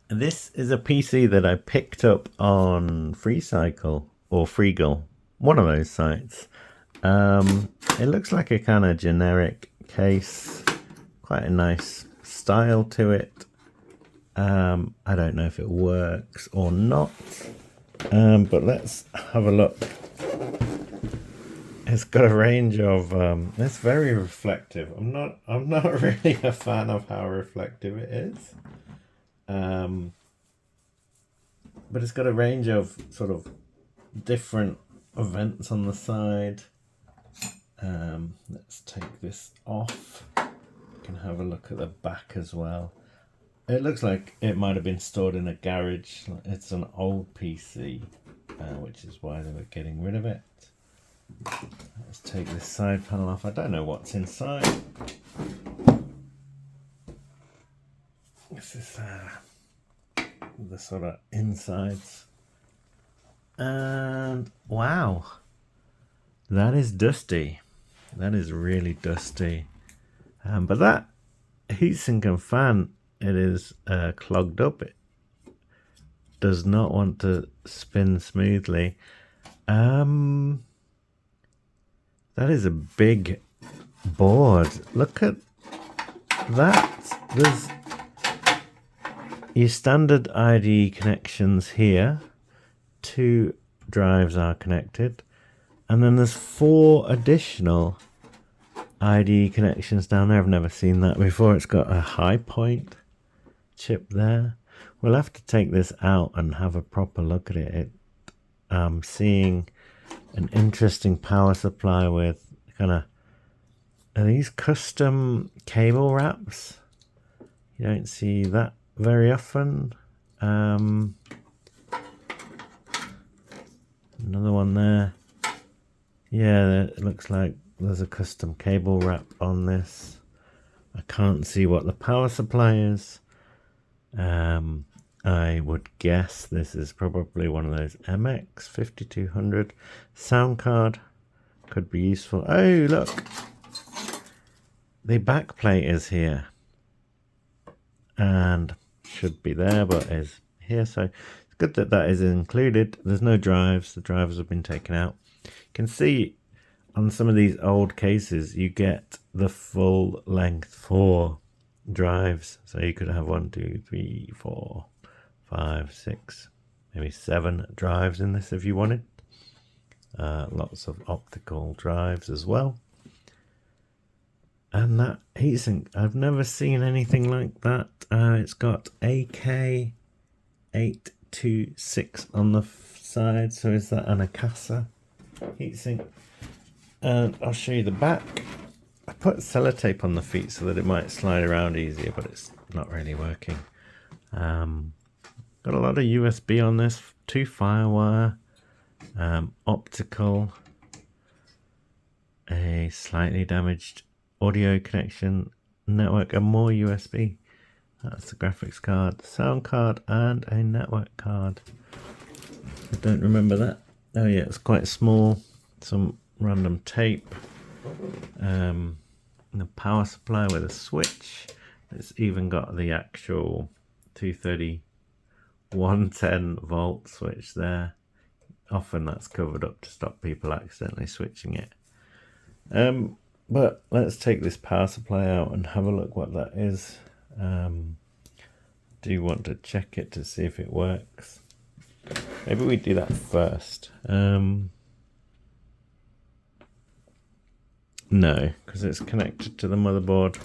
This is a PC that I picked up on Freecycle or Freegal, one of those sites. It looks like a kind of generic case, quite a nice style to it. I don't know if it works or not, but let's have a look. It's got a range of it's very reflective. I'm not really a fan of how reflective it is. But it's got a range of sort of different events on the side. Let's take this off. You can have a look at the back as well. It looks like it might have been stored in a garage. It's an old PC, which is why they were getting rid of it. Let's take this side panel off. I don't know what's inside. This is the sort of insides. And wow, that is dusty. That is really dusty. But that heatsink and fan, it is clogged up. It does not want to spin smoothly. That is a big board. Look at that. There's your standard IDE connections here. 2 drives are connected. And then there's 4 additional IDE connections down there. I've never seen that before. It's got a high point chip there. We'll have to take this out and have a proper look at it. I'm seeing an interesting power supply with kind of, are these custom cable wraps? You don't see that very often. Another one there. Yeah, it looks like there's a custom cable wrap on this. I can't see what the power supply is. I would guess this is probably one of those MX 5200 sound card. Could be useful. Oh, look. The back plate is here. And should be there, but is here. So it's good that that is included. There's no drives. The drivers have been taken out. You can see on some of these old cases, you get the full length 4 drives. So you could have 1, 2, 3, 4, 5, 6, maybe 7 drives in this if you wanted. Lots of optical drives as well. And that heatsink, I've never seen anything like that. It's got AK826 on the side. So is that an Akasa heatsink? And I'll show you the back. I put sellotape on the feet so that it might slide around easier, but it's not really working. Got a lot of USB on this, 2 firewire, optical, a slightly damaged audio connection, network, and more USB. That's the graphics card, sound card, and a network card. I don't remember that. Oh yeah, it's quite small. Some random tape. The power supply with a switch. It's even got the actual 230 110 volt switch there. Often that's covered up to stop people accidentally switching it. But let's take this power supply out and have a look what that is. Do you want to check it to see if it works? Maybe we do that first. No, because it's connected to the motherboard.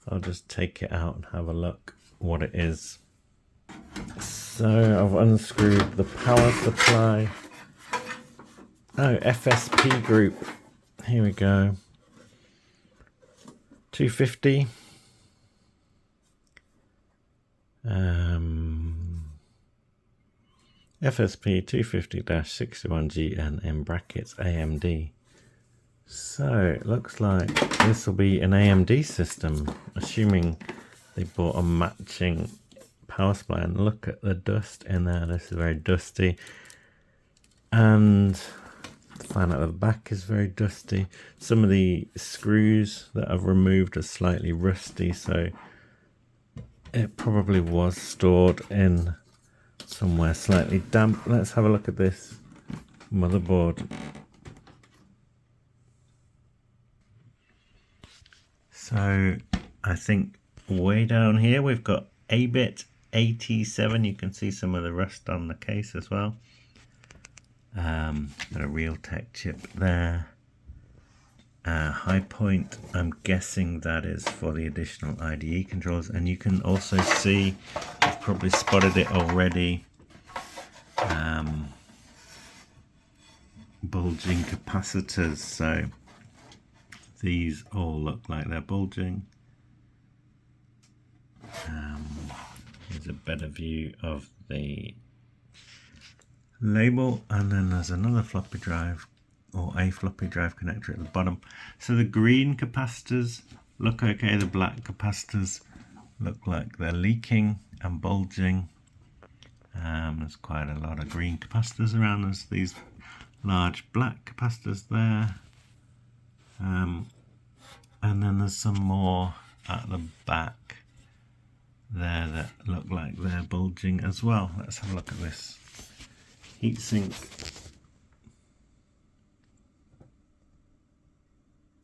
I'll just take it out and have a look what it is. So I've unscrewed the power supply. Oh, FSP group. Here we go. 250. FSP 250-61G and in brackets AMD. So it looks like this will be an AMD system, assuming they bought a matching power supply. And look at the dust in there. This is very dusty. And the fan at the back is very dusty. Some of the screws that I've removed are slightly rusty, so it probably was stored in somewhere slightly damp. Let's have a look at this motherboard. So I think way down here we've got ABIT AT7. You can see some of the rust on the case as well. Got a Realtek chip there. High point, I'm guessing that is for the additional IDE controls, and you can also see, you've probably spotted it already, bulging capacitors. So these all look like they're bulging. Here's a better view of the label, and then there's another floppy drive, or a floppy drive connector at the bottom. So the green capacitors look okay, the black capacitors look like they're leaking and bulging. There's quite a lot of green capacitors around. There's these large black capacitors there, and then there's some more at the back there that look like they're bulging as well. Let's have a look at this heatsink.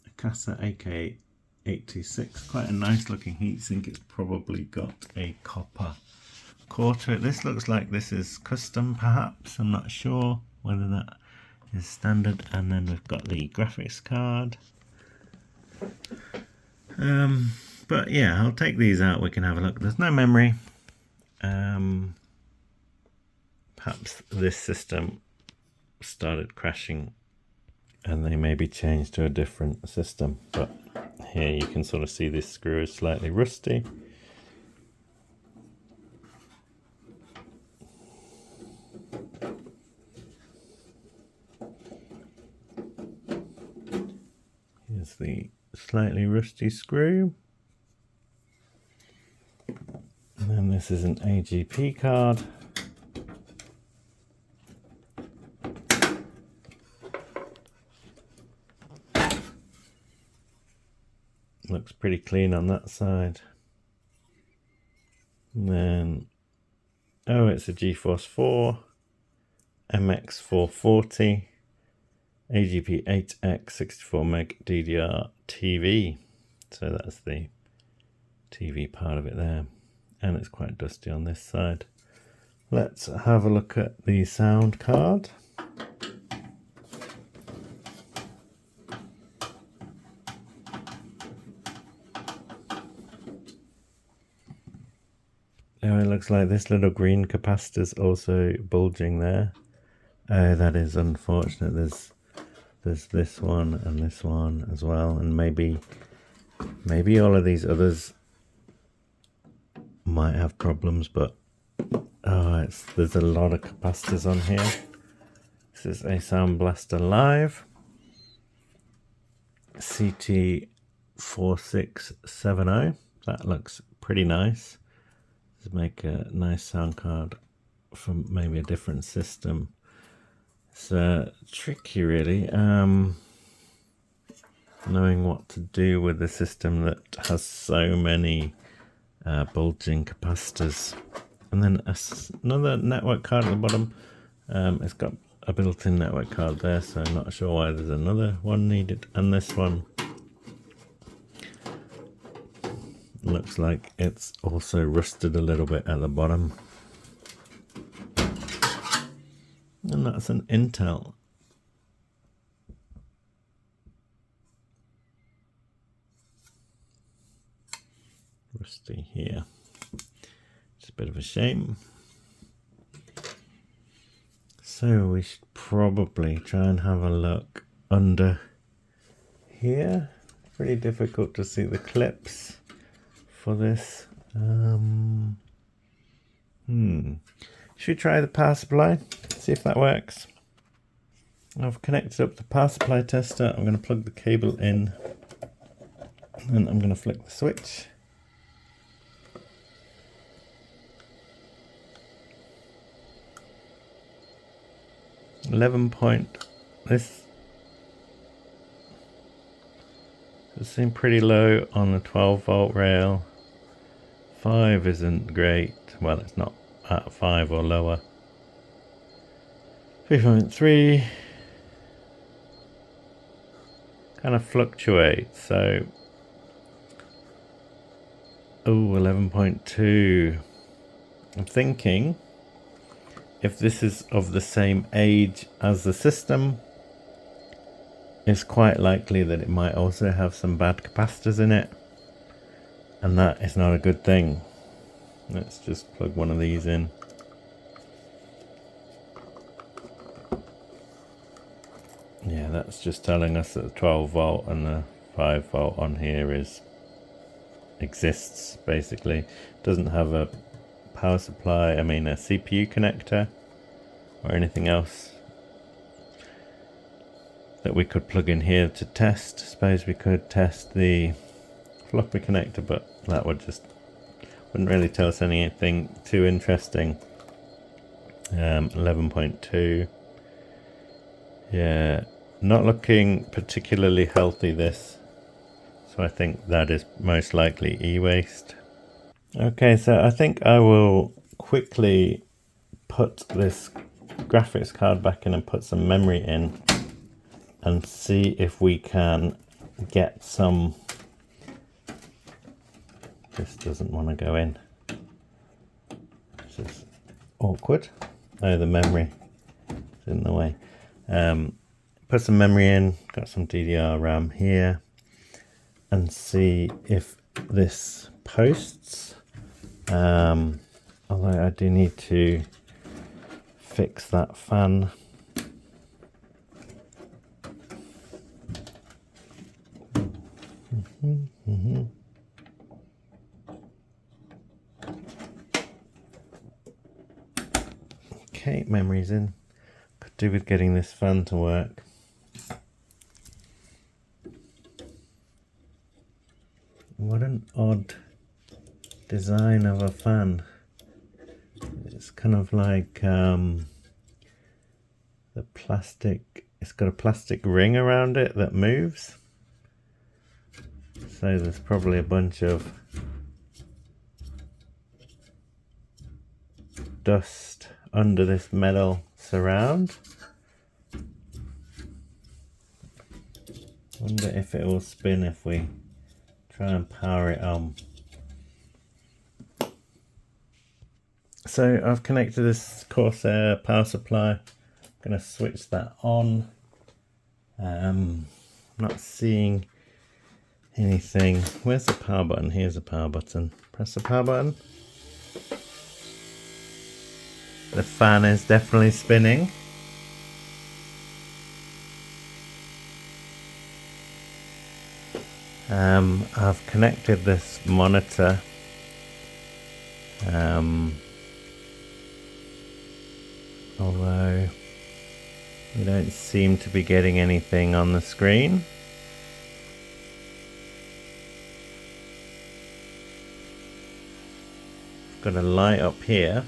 Akasa AK826, quite a nice looking heatsink. It's probably got a copper core to it. This looks like this is custom perhaps, I'm not sure whether that is standard. And then we've got the graphics card. But yeah, I'll take these out, we can have a look. There's no memory. Perhaps this system started crashing and they maybe changed to a different system, but here you can sort of see this screw is slightly rusty. Here's the slightly rusty screw. And then this is an AGP card. Looks pretty clean on that side. And then, oh, it's a GeForce 4, MX440, AGP 8X 64 meg DDR TV. So that's the TV part of it there. And it's quite dusty on this side. Let's have a look at the sound card. Oh, it looks like this little green capacitor's also bulging there. Oh, that is unfortunate. There's this one and this one as well, and maybe all of these others might have problems, but oh, there's a lot of capacitors on here. This is a Sound Blaster Live CT4670. That looks pretty nice. Let's make a nice sound card from maybe a different system. It's tricky really, knowing what to do with a system that has so many bulging capacitors. And then another network card at the bottom. It's got a built-in network card there, so I'm not sure why there's another one needed. And this one looks like it's also rusted a little bit at the bottom. And that's an Intel. Rusty here. It's a bit of a shame. So we should probably try and have a look under here. Pretty difficult to see the clips for this. Should we try the power supply? See if that works. I've connected up the power supply tester. I'm going to plug the cable in, and I'm going to flick the switch. This seems pretty low on the 12 volt rail. 5 isn't great. Well, it's not at 5 or lower. 3.3 kind of fluctuates, so 11.2. I'm thinking if this is of the same age as the system, it's quite likely that it might also have some bad capacitors in it, and that is not a good thing. Let's just plug one of these in. Yeah, that's just telling us that the 12 volt and the 5 volt on here exists basically. Doesn't have a power supply, a CPU connector or anything else that we could plug in here to test. Suppose we could test the floppy connector, but that wouldn't really tell us anything too interesting. 11.2. Yeah, not looking particularly healthy, this. So I think that is most likely e-waste. Okay, so I think I will quickly put this graphics card back in and put some memory in and see if we can get some... This doesn't want to go in. This is awkward. Oh, the memory is in the way. Put some memory in, got some DDR RAM here, and see if this posts. Although I do need to fix that fan. Okay, memory's in. Could do with getting this fan to work. What an odd design of a fan. It's kind of like the plastic, it's got a plastic ring around it that moves. So there's probably a bunch of dust under this metal surround. Wonder if it will spin if we try and power it on. So I've connected this Corsair power supply. I'm going to switch that on. Not seeing anything. Where's the power button? Here's the power button. Press the power button. The fan is definitely spinning. I've connected this monitor. Although we don't seem to be getting anything on the screen. I've got a light up here.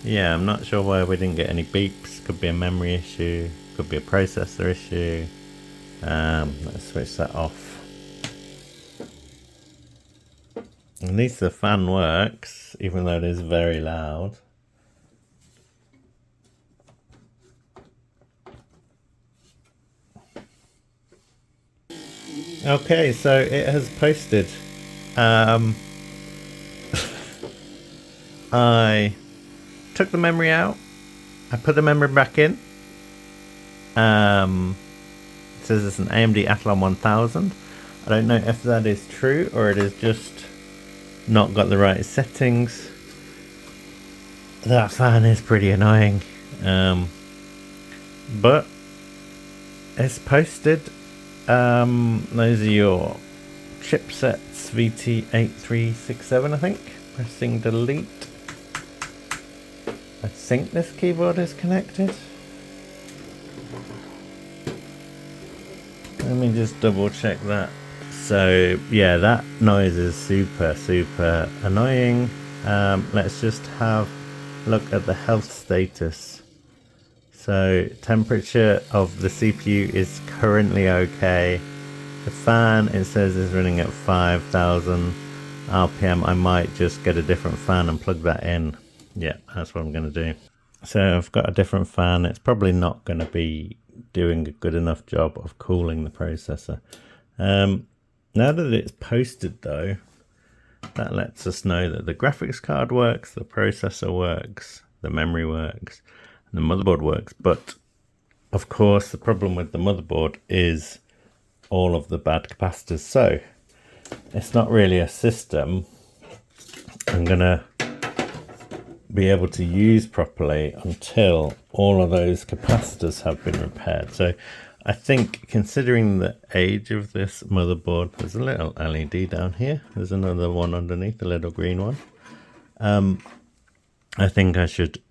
Yeah, I'm not sure why we didn't get any beeps. Could be a memory issue, could be a processor issue. Let's switch that off. At least the fan works, even though it is very loud. Okay, so it has posted. I took the memory out. I put the memory back in. It says it's an AMD Athlon 1000. I don't know if that is true or it is just not got the right settings. That fan is pretty annoying. But it's posted. Those are your chipsets, VT8367, I think. Pressing delete. I think this keyboard is connected. Let me just double check that. So yeah, that noise is super annoying. Let's just have a look at the health status. So temperature of the CPU is currently okay. The fan, it says, is running at 5,000 RPM. I might just get a different fan and plug that in. Yeah, that's what I'm going to do. So I've got a different fan. It's probably not going to be doing a good enough job of cooling the processor. Now that it's posted though, that lets us know that the graphics card works, the processor works, the memory works, and the motherboard works. But of course, the problem with the motherboard is all of the bad capacitors. So it's not really a system I'm gonna be able to use properly until all of those capacitors have been repaired. So I think, considering the age of this motherboard, there's a little LED down here. There's another one underneath, a little green one. I think I should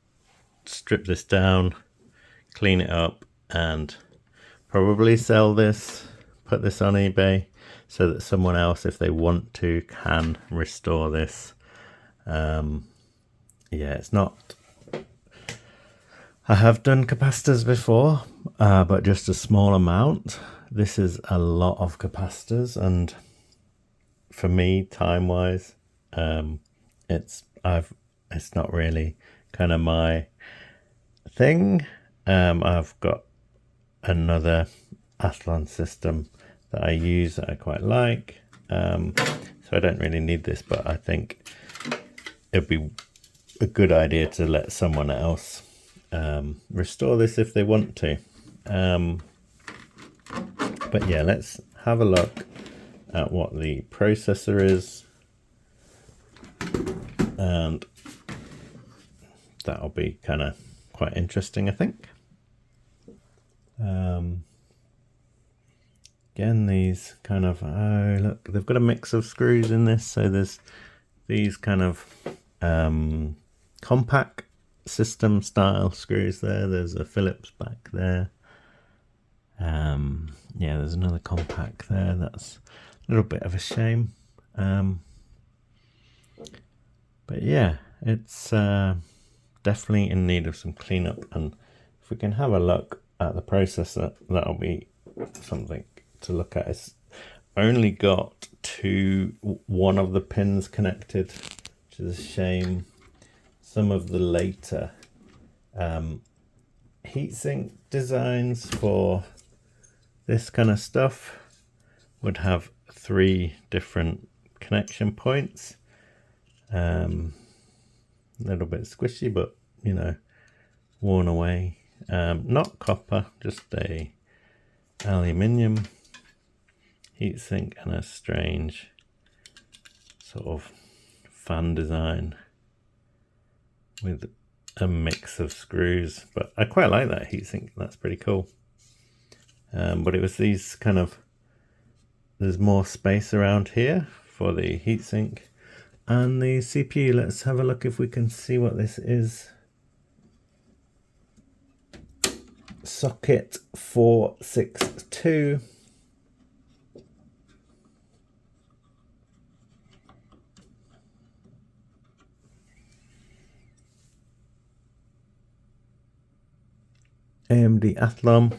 strip this down, clean it up, and probably sell this, put this on eBay, so that someone else, if they want to, can restore this. Yeah, it's not... I have done capacitors before, but just a small amount. This is a lot of capacitors, and for me, time-wise, it's not really kind of my thing. I've got another Athlon system that I use that I quite like, so I don't really need this, but I think it'd be a good idea to let someone else restore this if they want to. But yeah, let's have a look at what the processor is, and that'll be kind of quite interesting, I think. Again, these kind of, oh look, they've got a mix of screws in this, so there's these kind of compact system style screws there. There's a Phillips back there. Yeah, there's another compact there. That's a little bit of a shame. But yeah, it's definitely in need of some cleanup, and if we can have a look at the processor, that'll be something to look at. It's only got one of the pins connected, which is a shame. Some of the later heatsink designs for this kind of stuff would have 3 different connection points. A little bit squishy, but you know, worn away. Not copper, just a aluminium heatsink and a strange sort of fan design with a mix of screws, but I quite like that heatsink. That's pretty cool. But it was these kind of, there's more space around here for the heatsink and the CPU. Let's have a look if we can see what this is. Socket 462. AMD Athlon.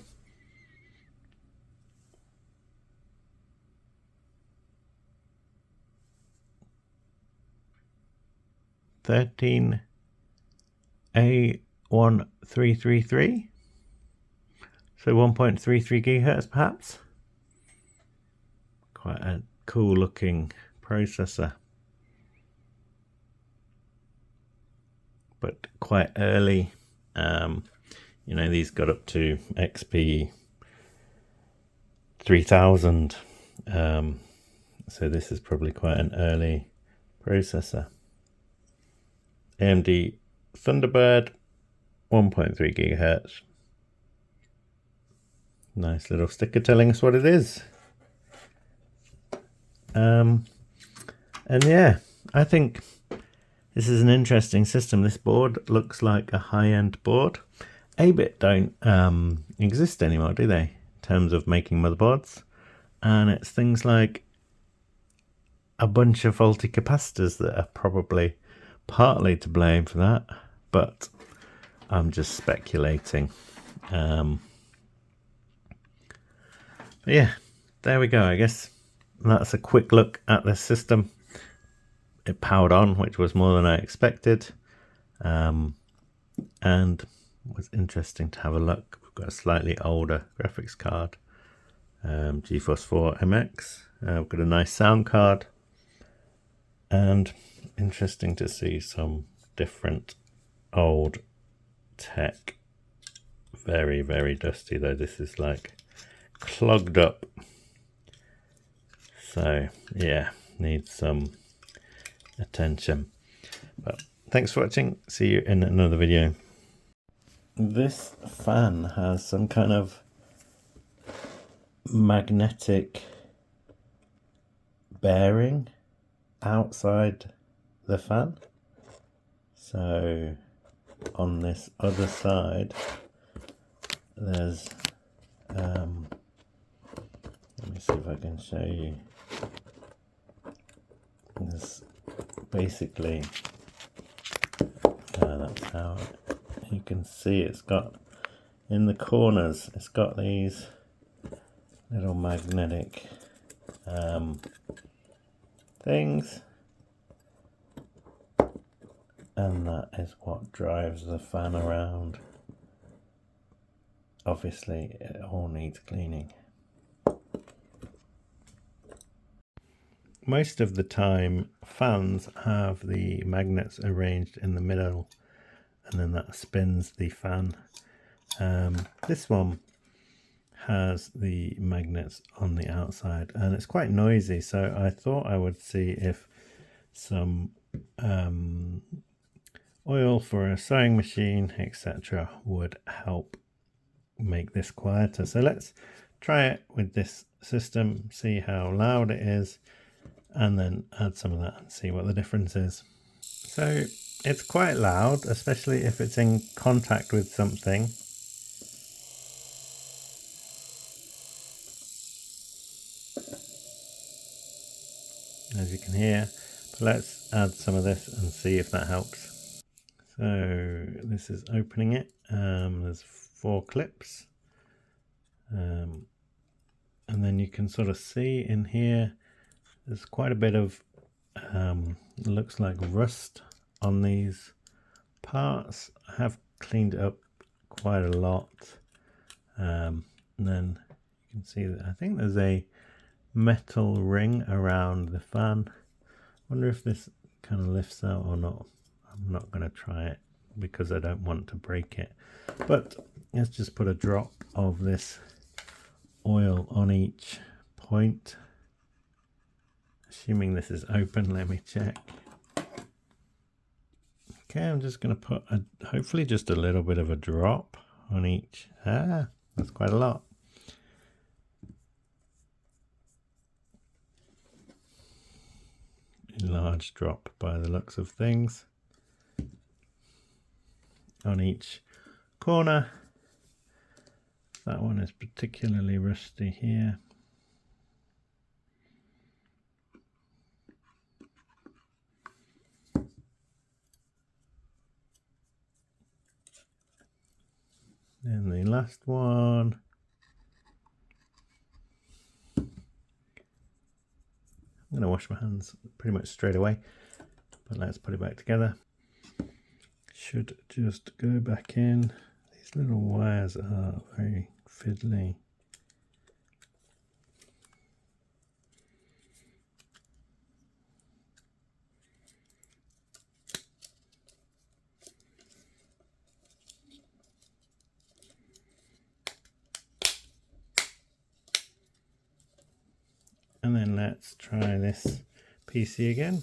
A1333. So 1.33 gigahertz perhaps. Quite a cool looking processor, but quite early. You know, these got up to XP 3000. So this is probably quite an early processor. AMD Thunderbird, 1.3 gigahertz. Nice little sticker telling us what it is. And yeah, I think this is an interesting system. This board looks like a high-end board. ABIT don't exist anymore, do they, in terms of making motherboards? And it's things like a bunch of faulty capacitors that are probably partly to blame for that, but I'm just speculating. But yeah, there we go. I guess that's a quick look at the system. It powered on, which was more than I expected, and was interesting to have a look. We've got a slightly older graphics card, GeForce 4 MX. We've got a nice sound card, and interesting to see some different old tech. Very, very dusty though. This is like clogged up. So yeah, needs some attention. But thanks for watching. See you in another video. This fan has some kind of magnetic bearing outside the fan. So on this other side there's let me see if I can show you. This basically that's how you can see it's got in the corners, it's got these little magnetic things, and that is what drives the fan around. Obviously it all needs cleaning. Most of the time fans have the magnets arranged in the middle, and then that spins the fan. This one has the magnets on the outside, and it's quite noisy, so I thought I would see if some oil for a sewing machine, etc. would help make this quieter. So let's try it with this system, see how loud it is, and then add some of that and see what the difference is. So it's quite loud, especially if it's in contact with something. As you can hear. But let's add some of this and see if that helps. So this is opening it. There's 4 clips. And then you can sort of see in here there's quite a bit of looks like rust on these parts. I have cleaned it up quite a lot, and then you can see that I think there's a metal ring around the fan. Wonder if this kind of lifts out or not. I'm not going to try it because I don't want to break it, but let's just put a drop of this oil on each point. Assuming this is open, let me check. Okay, I'm just going to put hopefully just a little bit of a drop on each. That's quite a lot. A large drop by the looks of things on each corner. That one is particularly rusty here. And the last one. I'm going to wash my hands pretty much straight away, but let's put it back together. Should just go back in. These little wires are very fiddly. And then let's try this PC again.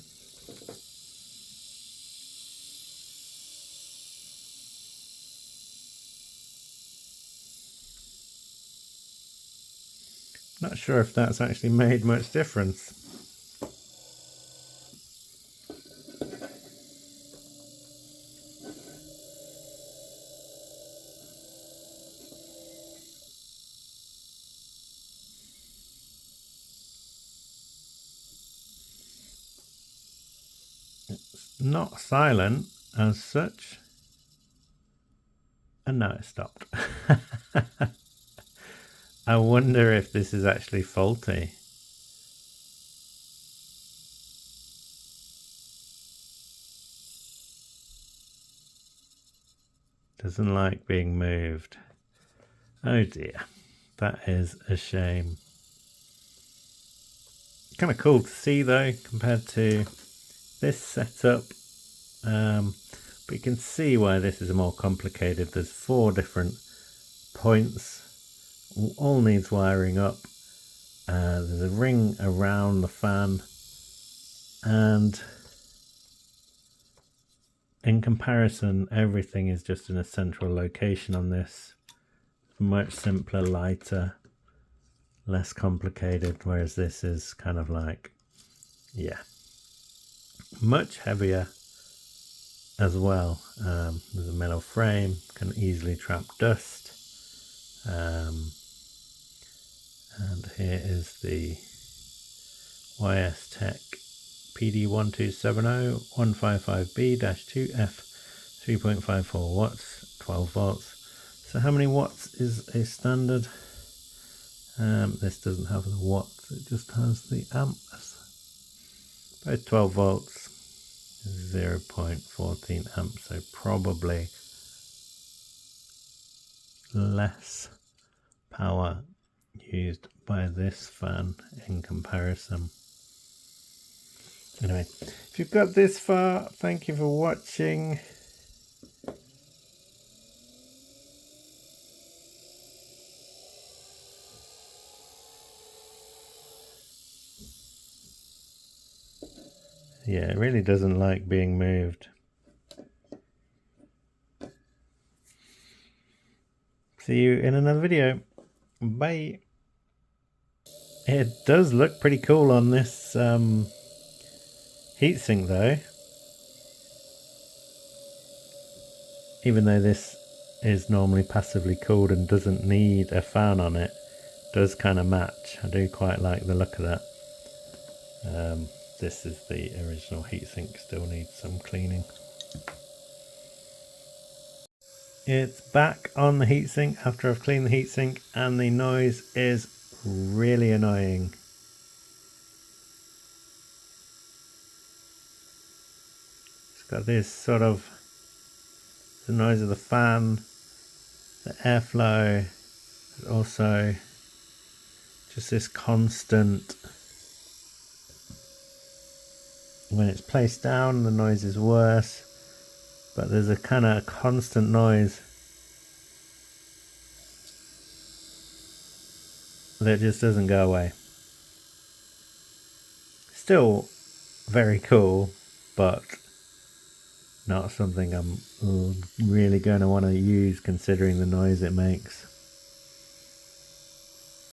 Not sure if that's actually made much difference. not silent as such. And now it stopped. I wonder if this is actually faulty. Doesn't like being moved. Oh dear, that is a shame. Kind of cool to see though, compared to this setup. But you can see why this is more complicated. There's 4 different points, all needs wiring up. There's a ring around the fan, and in comparison, everything is just in a central location on this. Much simpler, lighter, less complicated, whereas this is kind of like, yeah, much heavier as well. There's a metal frame, can easily trap dust. And here is the YS Tech PD1270 155B-2F 3.54 watts, 12 volts. So how many watts is a standard? This doesn't have the watts, it just has the amps. About 12 volts, 0.14 amps, so probably less power used by this fan in comparison. Anyway, if you've got this far, thank you for watching. Yeah, it really doesn't like being moved. See you in another video. Bye. It does look pretty cool on this heatsink though. Even though this is normally passively cooled and doesn't need a fan on it, does kind of match. I do quite like the look of that. This is the original heatsink, still needs some cleaning. It's back on the heatsink after I've cleaned the heatsink, and the noise is really annoying. It's got this sort of the noise of the fan, the airflow, also just this constant. When it's placed down, the noise is worse, but there's a kind of constant noise that just doesn't go away. Still very cool, but not something I'm really going to want to use considering the noise it makes.